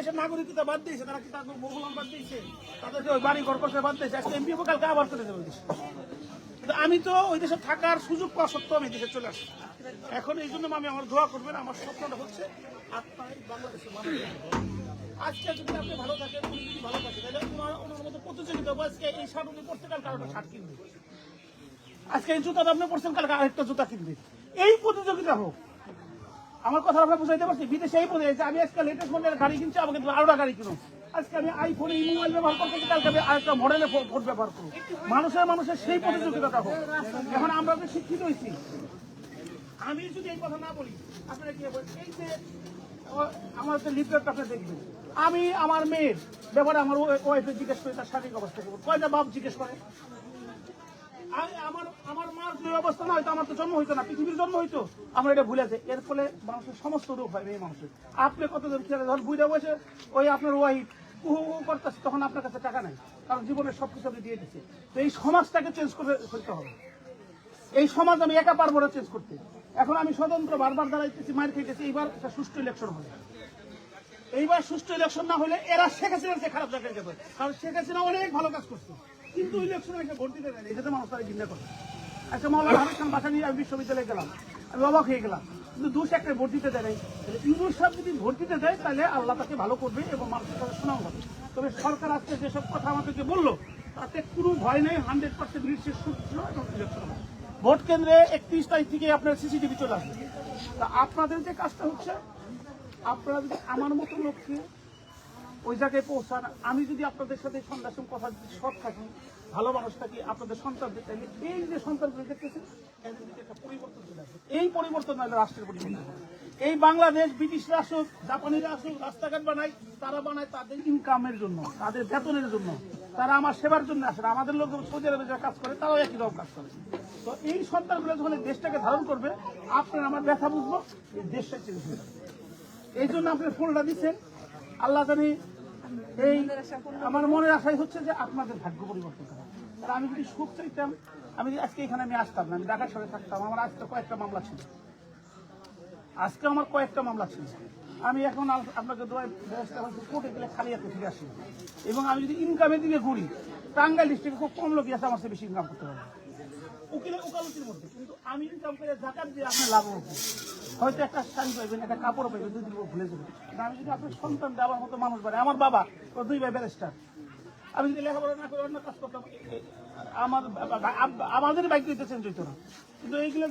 দেশের নাগরিকতা বাদ দিয়েছে, তারা কি তাদের মুসলমান বাদ দিয়েছে, তাদেরকে ওই বাড়ি ঘর করতে বাদ দিয়েছে। আজকে এমপি কালকে আবার চলে যাবে ওই দেশে। কিন্তু আমি তো ওই দেশে থাকার সুযোগ পাওয়া সত্ত্বেও আমি দেশে চলে আসি। এখন এই জন্য আমি আমার দোয়া করবেন, আমার স্বপ্নটা হচ্ছে আপনার বাংলাদেশের মানুষ। আজকে যদি আপনি ভালো থাকেন, উনি যদি ভালো থাকে, তাহলে ওনার মতো প্রতিযোগিতা হবে। আজকে এই শার্ট উনি পড়তে কালকে আরেকটা শার্ট কিনবে, আজকে এই জুতা আপনি পড়ছেন কালকে আরেকটা জুতা কিনবে। এই প্রতিযোগিতা হোক। আমার কথা আপনার বুঝাইতে পারছি। বিদেশে এই প্রতিযোগিতা, আমি আজকে লেটেস্ট মডেলের গাড়ি কিনছি, আমাকে আরোটা গাড়ি কিনুন। আজকে আমি আইফোনে মোবাইল ব্যবহার করতেছি, কালকে আমি আরেকটা মডেলের ফোন ব্যবহার করবো। মানুষের সেই প্রতিযোগিতাটা হোক। এখন আমরা যে শিক্ষিত হয়েছি, আমি যদি এই কথা না বলি, আপনারা কি বলেন? এই যে আমার যে লিফলেটটা আপনি দেখবেন, আমি আমার মেয়ের ব্যাপারে আমার ওয়াইফে জিজ্ঞেস করি তার শারীরিক অবস্থা কেমন, কয়টা বাপ জিজ্ঞেস করে। আমার মার যে অবস্থা না হয়তো আমার তো জন্ম হইতো না, পৃথিবীর জন্ম হইতো, আমরা এটা ভুলে যাই। এর ফলে মানুষের সমস্ত রোগ হয় মেয়ে মানুষের। আপনি কতজন খেয়াল, ধর বুঝে বসে ওই আপনার ওয়াইফ করতেছে, তখন আপনার কাছে টাকা নাই, কারণ জীবনের সবকিছু আপনি দিয়ে দিচ্ছে। তো এই সমাজটাকে চেঞ্জ করতে হবে। এই সমাজ আমি একা পারবো না চেঞ্জ করতে। এখন আমি স্বতন্ত্র বারবার দাঁড়াইতেছি, মার খেয়েছি। এইবার একটা সুষ্ঠু ইলেকশন হবে। এইবার সুষ্ঠু ইলেকশন না হলে এরা শেখ হাসিনার চেয়ে খারাপ জায়গায় যাবে, কারণ শেখ হাসিনা অনেক ভালো কাজ করছে, কিন্তু ইলেকশনে এসে ভোট দিতে দেয়, এটাতে মানুষ তারা ঘৃণা করে। আচ্ছা, মাওলানা হাবিব খান বাসা নিয়ে আমি বিশ্ববিদ্যালয়ে গেলাম, আমি অবাক হয়ে গেলাম, কিন্তু দুশ একটা ভোট দিতে দেয় নাই। ইউনুস সাহেব যদি ভোট দিতে দেয়, তাহলে আল্লাহ তাকে ভালো করবে এবং মানুষের কাছে সুনাম হবে। তবে সরকার আজকে যেসব কথা আমাদেরকে বললো, তাতে কোনো ভয় নেই, 100% নিশ্চিত ছিল এবং ইলেকশন হবে। ভোট কেন্দ্রে 31 তারিখ থেকে আপনার সিসিটিভি চলে আসবে। তা আপনাদের যে কাজটা হচ্ছে, আপনারা যদি আমার মতো লোককে ওই জায়গায় পৌঁছান, আমি যদি আপনাদের সাথে সন্ধ্যার সময় কথা যদি সৎ থাকি, ভালো মানুষ থাকি, আপনাদের সন্তানদের চাইলে এই যে সন্তানগুলো দেখতেছেন, এদের দিকে একটা পরিবর্তন চলে আসবে। এই পরিবর্তন হলে রাষ্ট্রের পরিবর্তন হবে। এই বাংলাদেশ ব্রিটিশরা আসুক, জাপানিরা আসুক, রাস্তাঘাট বানায়, তারা বানায় তাদের ইনকামের জন্য, তাদের বেতনের জন্য। তারা আমার সেবার জন্য আসে না। আমাদের লোক সৌদি আরবে যারা কাজ করে, তারাও একই রকম কাজ করে। তো এই সন্তানগুলো যখন দেশটাকে ধারণ করবে, আপনার আমার ব্যথা বুঝবো, এই দেশটা চেঞ্জ হয়ে যাবে। এই জন্য আপনি ফুলটা দিচ্ছেন। আল্লাহ জানি, এই আমার মনের আশাই হচ্ছে যে আপনাদের ভাগ্য পরিবর্তন করা। আমি যদি সুখ চাইতাম, আমি আজকে এখানে আমি আসতাম না, আমি ঢাকার শহরে থাকতাম। আমার আজকে কয়েকটা মামলা ছিল, আমি এখন আপনাকে কোর্টে গেলে খালি হাতে ফিরে আসি। এবং আমি যদি ইনকামের দিকে ঘুরি, টাঙ্গাইল ডিস্ট্রিক্টে খুব কম লোকই আছে আমার চেয়ে বেশি ইনকাম করতে পারবে ওকালতির মধ্যে। কিন্তু আমি ইনকাম করে জাকাত দিয়ে আপনার লাভ হবে, হয়তো একটা শাড়ি পাইবেন, একটা কাপড় পাইবেন, 2 দিন ভুলে যাবেন। আমি যদি আপনার সন্তান দেওয়ার মতো মানুষ বাড়ে, আমার বাবা 2 ভাই ব্যারিস্টার, আমি যদি লেখাপড়া না করে অন্য কাজ করতাম, আমাদের বাইক চেঞ্জ হইতো না। কিন্তু এইগুলো